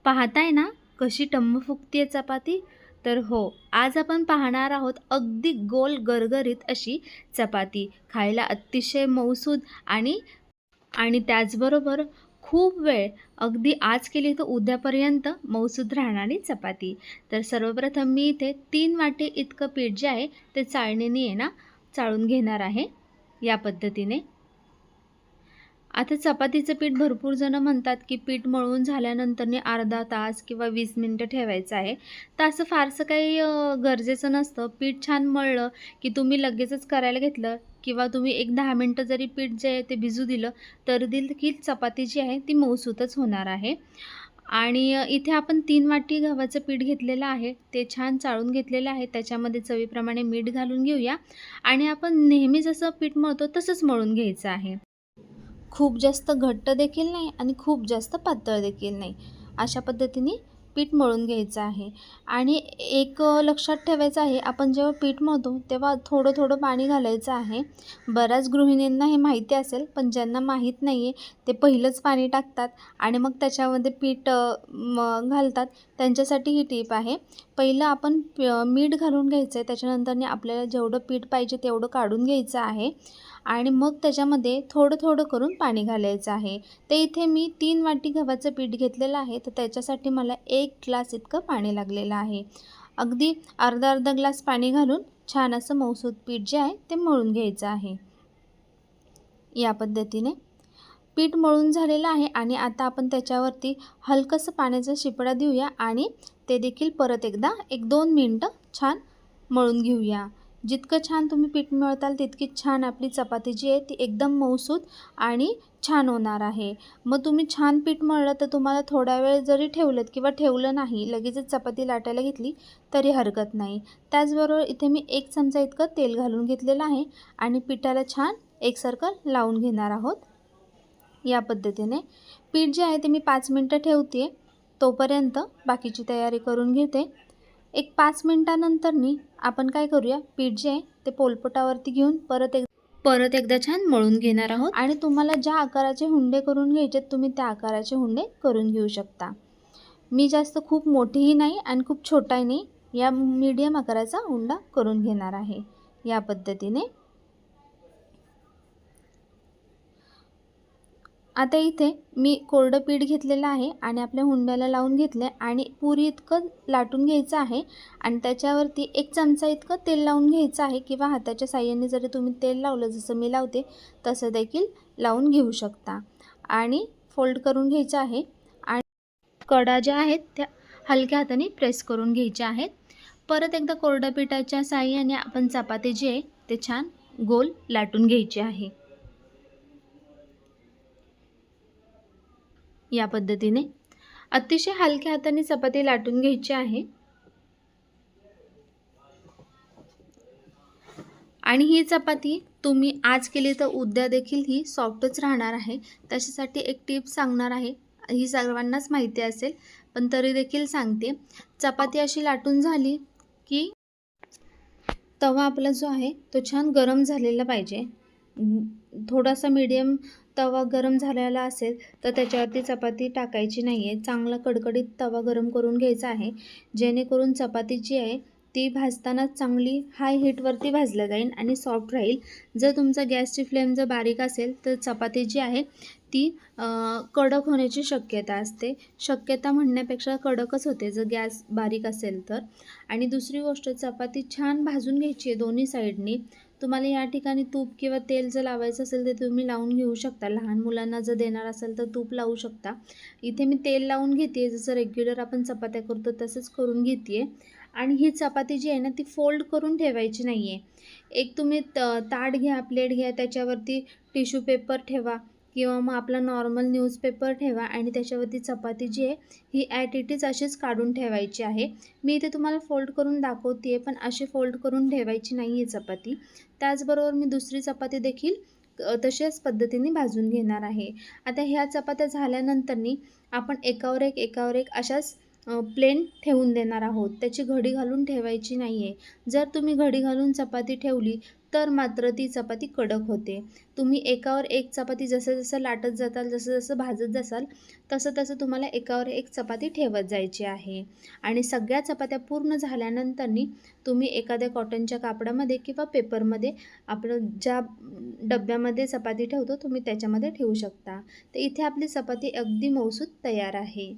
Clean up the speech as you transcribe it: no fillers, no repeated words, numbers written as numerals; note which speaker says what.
Speaker 1: पाहताय ना कशी टम्म फुगतीये चपाती. तर हो, आज आपण पाहणार आहोत अगदी गोल गरगरीत अशी चपाती, खायला अतिशय मऊसूद आणि आणि त्याचबरोबर खूप वेळ, अगदी आज केली तर उद्यापर्यंत मऊसूद राहणारी चपाती. तर सर्वप्रथम मी इथे 3 वाटी इतकं पीठ जे आहे ते चाळणीने आहे ना चाळून घेणार आहे या पद्धतीने. आता चपातीचं पीठ भरपूर जण म्हणतात की पीठ मळून झाल्यानंतरने अर्धा तास किंवा 20 मिनिटं ठेवायचं आहे. तर असं फारसं काही गरजेचं नसतं. पीठ छान मळलं की तुम्ही लगेचच करायला घेतलं किंवा तुम्ही एक 10 मिनिटं जरी पीठ जे आहे ते भिजू दिलं तर देखील चपाती जी आहे ती मऊसूतच होणार आहे. आणि इथे आपण 3 वाटी गव्हाचं पीठ घेतलेलं आहे. ते छान चाळून घेतलेलं आहे. त्याच्यामध्ये चवीप्रमाणे मीठ घालून घेऊया आणि आपण नेहमी जसं पीठ मळतो तसंच मळून घ्यायचं आहे. खूप जास्त घट्ट देखील नाही आणि खूप जास्त पातळ देखील नाही, अशा पद्धतीने पीठ मळून घ्यायचं आहे. आणि एक लक्षात ठेवायचं आहे, आपण जेव्हा पीठ मळतो तेव्हा थोडं थोडं पाणी घालायचं आहे. बऱ्याच गृहिणींना हे माहिती असेल, पण ज्यांना माहीत नाही आहे ते पहिलंच पाणी टाकतात आणि मग त्याच्यामध्ये पीठ घालतात. त्यांच्यासाठी ही टीप आहे. पहिलं आपण मीठ घालून घ्यायचं आहे, त्याच्यानंतरने आपल्याला जेवढं पीठ पाहिजे तेवढं काढून घ्यायचं आहे आणि मग त्याच्यामध्ये थोडं थोडं करून पाणी घालायचं आहे. ते इथे मी 3 वाटी गव्हाचं पीठ घेतलेलं आहे, तर त्याच्यासाठी मला 1 ग्लास इतकं पाणी लागलेलं आहे. अगदी अर्धा ग्लास पाणी घालून छान असं मऊसूत पीठ जे आहे ते मळून घ्यायचं आहे. या पद्धतीने पीठ मळून झालेलं आहे आणि आता आपण त्याच्यावरती हलकंसं पाण्याचा शिपडा देऊया आणि ते देखील परत एकदा 1-2 मिनटं छान मळून घेऊया. जितकं छान तुम्ही पीठ मळताल तितकी छान आपली चपाती जी आहे ती एकदम मऊसूत आणि छान होणार आहे. मग तुम्ही छान पीठ मळलं तर तुम्हाला थोडा वेळ जरी ठेवलंत किंवा ठेवलं नाही, लगेचच चपाती लाटायला घेतली तरी हरकत नाही. त्याचबरोबर इथे मी 1 चमचा इतकं तेल घालून घेतलेलं आहे आणि पिठाला छान एकसारखं लावून घेणार आहोत. या पद्धतीने पीठ जे आहे ते मी 5 मिनटं ठेवते, तोपर्यंत बाकीची तयारी करून घेते. एक 5 मिनटानंतरनी आपण काय करूया, पीठ जे आहे ते पोलपाटावरती घेऊन परत एकदा छान मळून घेणार आहोत. आणि तुम्हाला ज्या आकाराचे हुंडे करून घ्यायचे तुम्ही त्या आकाराचे हुंडे करून घेऊ शकता. मी जास्त खूप मोठीही नाही आणि खूप छोटाही नाही, या मीडियम आकाराचा हुंडा करून घेणार आहे. या पद्धतीने आता इथे मी कोरडं पीठ घेतलेलं आहे आणि आपल्या हुंड्याला लावून घेतलं आणि पुरी इतकं लाटून घ्यायचं आहे आणि त्याच्यावरती 1 चमचा इतकं तेल लावून घ्यायचं आहे किंवा हाताच्या साहाय्याने जरी तुम्ही तेल लावलं, जसं मी लावते तसं देखील लावून घेऊ शकता. आणि फोल्ड करून घ्यायचं आहे आणि कडा ज्या आहेत त्या हलक्या हाताने प्रेस करून घ्यायच्या आहेत. परत एकदा कोरड्या पिठाच्या साहाय्याने आपण चपाती जी आहे ते छान गोल लाटून घ्यायची आहे. या पद्धतीने अतिशय हलक्या हाताने चपाती लाटून घ्यायची आहे. आणि ही चपाती तुम्ही आज केली तर उद्या देखील ही सॉफ्टच राहणार आहे. त्याच्यासाठी एक टिप सांगणार आहे, ही सर्वांनाच माहिती असेल पण तरी देखील सांगते. चपाती अशी लाटून झाली की तवा आपला जो आहे तो छान गरम झालेला पाहिजे. थोडासा मीडियम तवा गरम झालेला असेल तर त्याच्यावरती चपाती टाकायची नाही आहे. चांगला कडकडीत तवा गरम करून घ्यायचा आहे, जेणेकरून चपाती जी आहे ती भाजताना चांगली हाय हीटवरती भाजल्या जाईल आणि सॉफ्ट राहील. जर तुमचा गॅसची फ्लेम जर बारीक असेल तर चपाती जी आहे ती कडक होण्याची शक्यता असते. शक्यता म्हणण्यापेक्षा कडकच होते जर गॅस बारीक असेल तर. आणि दुसरी गोष्ट, चपाती छान भाजून घ्यायची आहे दोन्ही साईडनी. तुम्हाला या ठिकाणी तूप किंवा तेल जर लावायचं असेल तर तुम्ही लावून घेऊ शकता. लहान मुलांना जर देणार असेल तर तूप लावू शकता. इथे मी तेल लावून घेते, जसं रेग्युलर आपण चपात्या करतो तसंच करून घेते. आणि ही चपाती जी आहे ना ती फोल्ड करून ठेवायची नाही आहे. एक तुम्ही ताट घ्या, प्लेट घ्या, त्याच्यावरती टिश्यू पेपर ठेवा किंवा मग आपला नॉर्मल न्यूजपेपर ठेवा आणि त्याच्यावरती चपाती जी आहे ही ॲट इट इज अशीच काढून ठेवायची आहे. मी इथे तुम्हाला फोल्ड करून दाखवते आहे, पण अशी फोल्ड करून ठेवायची नाही आहे चपाती. त्याचबरोबर मी दुसरी चपाती देखील तशाच पद्धतीने भाजून घेणार आहे. आता ह्या चपात्या झाल्यानंतरनी आपण एकावर एक अशाच प्लेन ठेवून देणार आहोत. त्याची घडी घालून ठेवायची नाही आहे. जर तुम्ही घडी घालून चपाती ठेवली तर मात्र ती चपाती कडक होते. तुम्ही एकावर एक चपाती जसं-जसं लाटत जाताल, जसं-जसं भाजत जासाल, तसं-तसं तुम्हाला एकावर एक चपाती ठेवत जायची आहे. आणि सगळ्या चपात्या पूर्ण झाल्यानंतरनी तुम्ही एखाद्या कॉटनच्या कापडामध्ये किंवा पेपरमध्ये आपलं ज्या डब्यामध्ये चपाती ठेवतो तुम्ही त्याच्यामध्ये ठेवू शकता. तर इथे आपली चपाती अगदी मऊसूत तयार आहे.